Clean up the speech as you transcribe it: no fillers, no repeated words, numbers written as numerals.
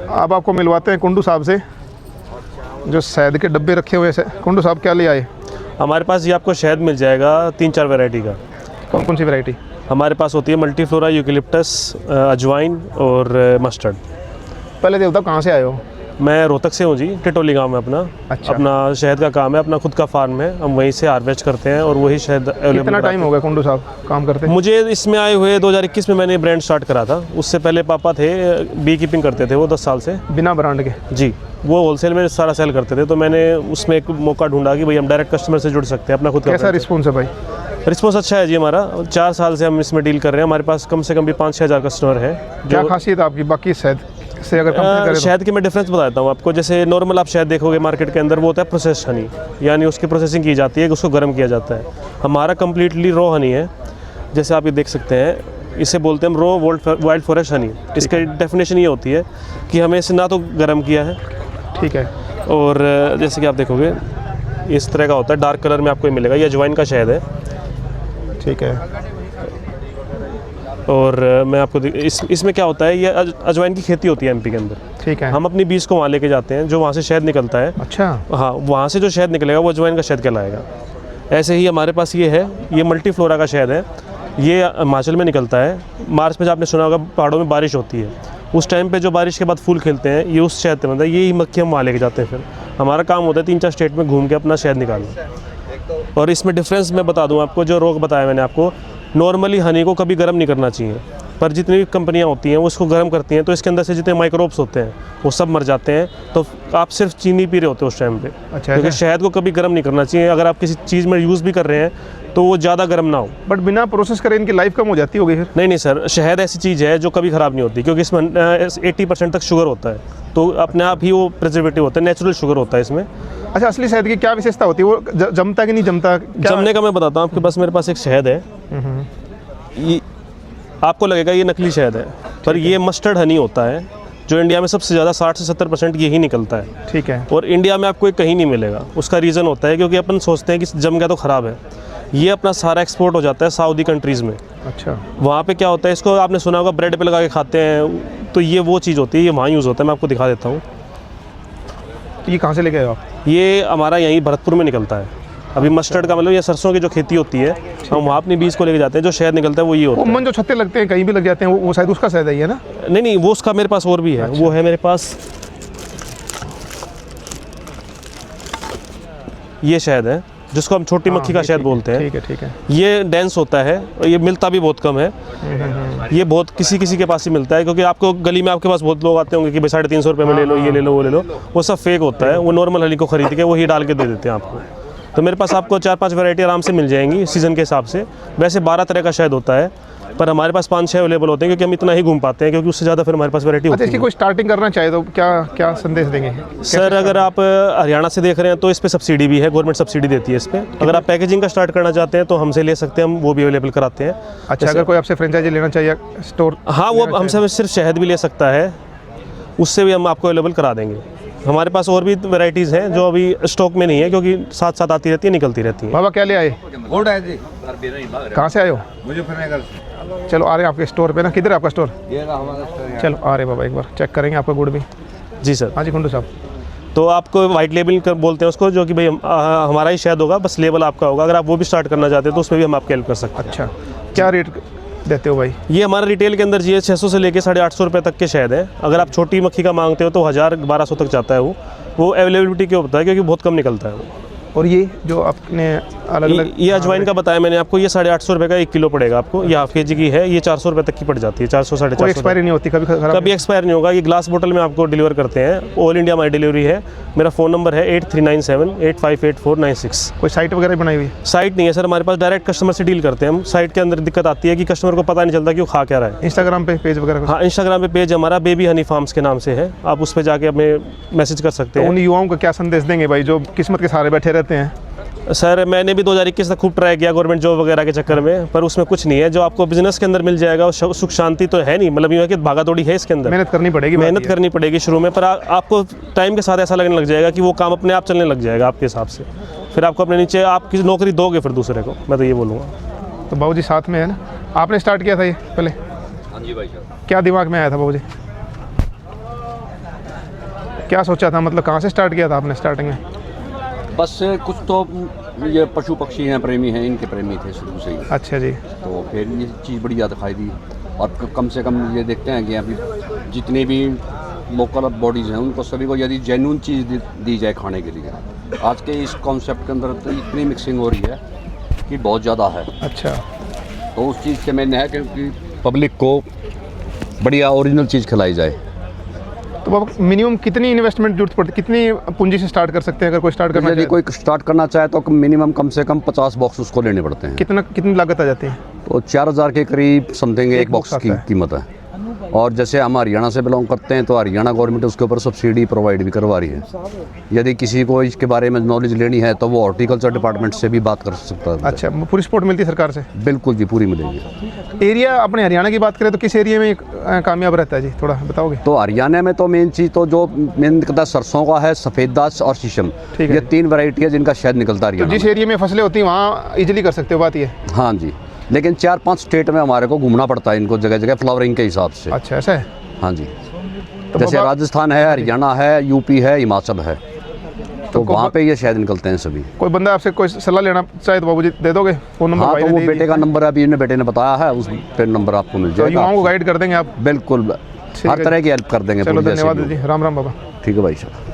अब आपको मिलवाते हैं कुंडू साहब से, जो शहद के डब्बे रखे हुए हैं। कुंडू साहब क्या ले आए? हमारे पास ये आपको शहद मिल जाएगा 3-4 वैरायटी का। कौन कौन सी वैरायटी? हमारे पास होती है मल्टीफ्लोरा, यूकेलिप्टस, अजवाइन और मस्टर्ड। पहले तो बताओ कहाँ से आए हो? मैं रोहतक से हूँ जी, टिटोली गांव में अपना। अच्छा। अपना शहद का काम है, अपना खुद का फार्म है, हम वहीं से हार्वेस्ट करते हैं और वही शहद अवेलेबल। कितना टाइम हो गया कुंडू साहब काम करते हैं? मुझे इसमें आए हुए 2021 में मैंने ब्रांड स्टार्ट करा था। उससे पहले पापा थे, बी कीपिंग करते थे वो 10 साल से। बिना ब्रांड के? जी, वो होलसेल में सारा सेल करते थे, तो मैंने उसमें एक मौका ढूंढा कि भाई हम डायरेक्ट कस्टमर से जुड़ सकते हैं, अपना खुद का। कैसा रिस्पॉन्स है भाई? रिस्पॉन्स अच्छा है जी हमारा। 4 साल से हम इसमें डील कर रहे हैं। हमारे पास कम से कम भी 5-6 हज़ार कस्टमर है। क्या खासियत आपकी बाकी शहद से अगर कंपेयर करें? शहद की मैं डिफरेंस बताता हूँ आपको। जैसे नॉर्मल आप शहद देखोगे मार्केट के अंदर, वो होता है प्रोसेस हनी, यानी उसकी प्रोसेसिंग की जाती है, उसको गर्म किया जाता है। हमारा कम्प्लीटली रॉ हनी है। जैसे आप ये देख सकते हैं, इसे बोलते हैं हम रॉ वाइल्ड फॉरेस्ट हनी। इसकी डेफिनेशन ये होती है कि हमें इसे ना तो गर्म किया है, ठीक है, और जैसे कि आप देखोगे इस तरह का होता है, डार्क कलर में आपको ये मिलेगा। ये अजवाइन का शहद है, ठीक है। और मैं आपको इसमें क्या होता है, ये अजवाइन की खेती होती है एमपी के अंदर। ठीक है। हम अपनी बीज को वहाँ लेके जाते हैं, जो वहाँ से शहद निकलता है। अच्छा। हाँ, वहाँ से जो शहद निकलेगा वो अजवाइन का शहद कहलाएगा। ऐसे ही हमारे पास ये है, ये मल्टीफ्लोरा का शहद है। ये हिमाचल में निकलता है। मार्च में जो आपने सुना होगा पहाड़ों में बारिश होती है, उस टाइम पे जो बारिश के बाद फूल खिलते हैं, ये उस शहद से बनता है। यही मक्खी हम वहाँ लेके जाते हैं। फिर हमारा काम होता है 3-4 स्टेट में घूम के अपना शहद निकालना। और इसमें डिफरेंस मैं बता दूँ आपको, जो रोग बताया मैंने आपको, नॉर्मली हनी को कभी गर्म नहीं करना चाहिए, पर जितनी भी कंपनियां होती हैं वो उसको गर्म करती हैं, तो इसके अंदर से जितने माइक्रोब्स होते हैं वो सब मर जाते हैं। तो आप सिर्फ चीनी पी रहे होते हो उस टाइम पे। अच्छा। क्योंकि शहद को कभी गर्म नहीं करना चाहिए। अगर आप किसी चीज़ में यूज़ भी कर रहे हैं तो वो ज़्यादा गर्म ना हो। बट बिना प्रोसेस करे इनकी लाइफ कम हो जाती होगी फिर? नहीं सर, शहद ऐसी चीज़ है जो कभी ख़राब नहीं होती, क्योंकि इसमें 80% तक शुगर होता है, तो अपने आप ही वो प्रिजर्वेटिव होता है, नेचुरल शुगर होता है इसमें। अच्छा, असली शहद की क्या विशेषता होती है? वो जमता कि नहीं जमता? जमने का मैं बताता हूँ आपके पास। मेरे पास एक शहद है, ये आपको लगेगा ये नकली शहद है, पर ये मस्टर्ड हनी होता है, जो इंडिया में सबसे ज़्यादा 60 से 70% यही निकलता है। ठीक है। और इंडिया में आपको ये कहीं नहीं मिलेगा। उसका रीज़न होता है क्योंकि अपन सोचते हैं कि जम गया तो ख़राब है। ये अपना सारा एक्सपोर्ट हो जाता है सऊदी कंट्रीज़ में। अच्छा। वहाँ पे क्या होता है, इसको आपने सुना होगा ब्रेड पे लगा के खाते हैं, तो ये वो चीज़ होती है, ये वहाँ यूज़ होता है। मैं आपको दिखा देता हूँ। ये कहाँ से लेके आए हो आप? ये हमारा यहीं भरतपुर में निकलता है। अभी मस्टर्ड का मतलब ये सरसों की जो खेती होती है, हम वहाँ अपनी बीज को लेके जाते हैं। जो शहद निकलता है वो ये होता है। वो जो छत्ते लगते हैं कहीं भी लग जाते हैं, वो शायद उसका शहद है ये ना? नहीं, वो उसका मेरे पास और भी है। वो है मेरे पास, ये शहद है जिसको हम छोटी मक्खी का शहद बोलते हैं। ठीक है, ठीक है। ये डेंस होता है और ये मिलता भी बहुत कम है। ये बहुत किसी के पास ही मिलता है, क्योंकि आपको गली में आपके पास बहुत लोग आते होंगे कि भाई 350 रुपये में ले लो, ये ले लो, वो ले लो। वो सब फेक होता है। वो नॉर्मल हनी को खरीद के वही डाल के दे देते हैं आपको। तो मेरे पास आपको 4-5 वैरायटी आराम से मिल जाएंगी सीज़न के हिसाब से। वैसे 12 तरह का शहद होता है, पर हमारे पास 5-6 अवेलेबल होते हैं, क्योंकि हम इतना ही घूम पाते हैं, क्योंकि उससे ज़्यादा फिर हमारे पास वैरायटी होती है। इसकी कोई स्टार्टिंग करना चाहे तो क्या क्या संदेश देंगे सर? अगर आप हरियाणा से देख रहे हैं तो इस पे सब्सिडी भी है, गवर्नमेंट सब्सिडी देती है इस पे। अगर आप पैकेजिंग का स्टार्ट करना चाहते हैं तो हमसे ले सकते हैं, हम वो भी अवेलेबल कराते हैं। अच्छा, अगर कोई आपसे फ्रेंचाइजी लेना चाहिए स्टोर? हाँ, वो हमसे सिर्फ शहद भी ले सकता है, उससे भी हम आपको अवेलेबल करा देंगे। हमारे पास और भी वैरायटीज़ हैं जो अभी स्टॉक में नहीं है, क्योंकि साथ साथ आती रहती है, निकलती रहती है। बाबा क्या ले आए? कहाँ से आए हो? मुजफ्फरनगर से। चलो आ रहे हैं आपके स्टोर पे ना। किधर है आपका स्टोर? ये रहा हमारा स्टोर। चलो आ रहे बाबा, एक बार चेक करेंगे आपका गुड़ भी। जी सर। हाँ जी कुंडू साहब। तो आपको वाइट लेबल बोलते हैं उसको, जो कि भाई हमारा ही शहद होगा, बस लेबल आपका होगा। अगर आप वो भी स्टार्ट करना चाहते हैं तो उसमें भी हम आपकी हेल्प कर सकते हैं। अच्छा, क्या रेट देते हो भाई? ये हमारा रिटेल के अंदर जी 600 से लेके 850 रुपये तक के शहद है। अगर आप छोटी मक्खी का मांगते हो तो 1000-1200 तक जाता है। वो अवेलेबिलिटी के होता है, क्योंकि बहुत कम निकलता है वो। और ये जो आपने अलग अलग ये अजवाइन का बताया मैंने आपको, ये 850 रुपये का 1 किलो पड़ेगा आपको। ये हाफ केजी की है, ये 400 रुपये तक की पड़ जाती है। 400-450। कोई एक्सपायरी नहीं होती? कभी एक्सपायर नहीं होगा। ये ग्लास बोतल में आपको डिलीवर करते हैं। ऑल इंडिया हमारी डिलीवरी है। मेरा फ़ोन नंबर है 8397858496। कोई साइट वगैरह बनाई हुई? साइट नहीं है सर, हमारे पास डायरेक्ट कस्टमर से डील करते हैं हम। साइट के अंदर दिक्कत आती है कि कस्टमर को पता नहीं चलता कि वो खा क्या रहा है। इंस्टाग्राम पे पेज वगैरह? हाँ, इंस्टाग्राम पे पेज हमारा बेबी हनी फार्म्स के नाम से है। आप उस पर जाके हमें मैसेज कर सकते हैं। उन युवाओं को क्या संदेश देंगे भाई जो किस्मत के सहारे बैठे रहते हैं? सर, मैंने भी 2021 तक खूब ट्राई किया गवर्नमेंट जॉब वगैरह के चक्कर में, पर उसमें कुछ नहीं है। जो आपको बिजनेस के अंदर मिल जाएगा वो सुख शांति तो है नहीं, मतलब ये है कि भागा दौड़ी है इसके अंदर। मेहनत करनी पड़ेगी। मेहनत करनी पड़ेगी शुरू में, पर आपको टाइम के साथ ऐसा लगने लग जाएगा कि वो काम अपने आप चलने लग जाएगा आपके हिसाब से। फिर आपको अपने नीचे आपकी नौकरी दोगे फिर दूसरे को, मैं तो ये बोलूँगा। तो बाबू जी साथ में है ना, आपने स्टार्ट किया था ये पहले? हाँ जी भाई साहब। क्या दिमाग में आया था बाबू जी? क्या सोचा था, मतलब कहाँ से स्टार्ट किया था आपने स्टार्टिंग में? बस कुछ तो ये पशु पक्षी हैं, प्रेमी हैं, इनके प्रेमी थे शुरू से ही। अच्छा जी। तो फिर ये चीज़ बड़ी ज़्यादा दिखाई दी, और कम से कम ये देखते हैं कि अभी जितनी भी लोकल बॉडीज़ हैं उनको सभी को यदि जेन्युइन चीज़ दी जाए खाने के लिए, आज के इस कॉन्सेप्ट के अंदर तो इतनी मिक्सिंग हो रही है कि बहुत ज़्यादा है। अच्छा, तो उस चीज़ से मैंने है कि पब्लिक को बढ़िया ओरिजिनल चीज़ खिलाई जाए। तो अब मिनिमम कितनी इन्वेस्टमेंट जरूरत पड़ती, कितनी पूंजी से स्टार्ट कर सकते हैं अगर कोई स्टार्ट करना यदि चाहे? कोई स्टार्ट करना चाहे तो मिनिमम कम से कम 50 बॉक्स उसको लेने पड़ते हैं। कितनी लागत आ जाती है? तो 4000 के करीब समथिंग एक बॉक्स बॉक्स की आता है। कीमत है। और जैसे हम हरियाणा से बिलोंग करते हैं तो हरियाणा गवर्नमेंट उसके ऊपर सब्सिडी प्रोवाइड भी करवा रही है। यदि किसी को इसके बारे में नॉलेज लेनी है तो वो हॉर्टिकल्चर डिपार्टमेंट से भी बात कर सकता है। अच्छा, पूरी सपोर्ट मिलती है सरकार से? बिल्कुल जी, पूरी मिलेगी। एरिया अपने हरियाणा की बात करें तो किस एरिया में कामयाब रहता है जी, थोड़ा बताओगे? तो हरियाणा में तो मेन चीज़ तो जो मेन निकलता है सरसों का है, सफ़ेद दास और शीशम। ठीक है। ये 3 वैरायटी है जिनका शहद निकलता है तो हरियाणा जिस में। एरिया में फसलें होती हैं वहाँ इजीली कर सकते हो, बात ये? हाँ जी, लेकिन 4-5 स्टेट में हमारे को घूमना पड़ता है इनको जगह जगह फ्लावरिंग के हिसाब से। अच्छा, ऐसा है। हाँ जी, तो जैसे बाबा- राजस्थान है, हरियाणा है, यूपी है, हिमाचल है, तो को- वहाँ पे ये शहद निकलते हैं सभी। कोई बंदा आपसे कोई सलाह लेना चाहे तो बाबूजी दे दोगे? फ़ोन नंबर हाँ, भाई तो ने वो दे बेटे दिया। का नंबर अभी इन्हें बेटे ने बताया है, उस पे नंबर आपको मिल तो जाएगा। युवाओं को गाइड कर देंगे आप? बिल्कुल, ठीक हर है तरह जी। की हेल्प कर देंगे। चलो पूरी जैसे धन्यवाद भी हो। जी, राम राम बाबा। ठीक है भाई साहब।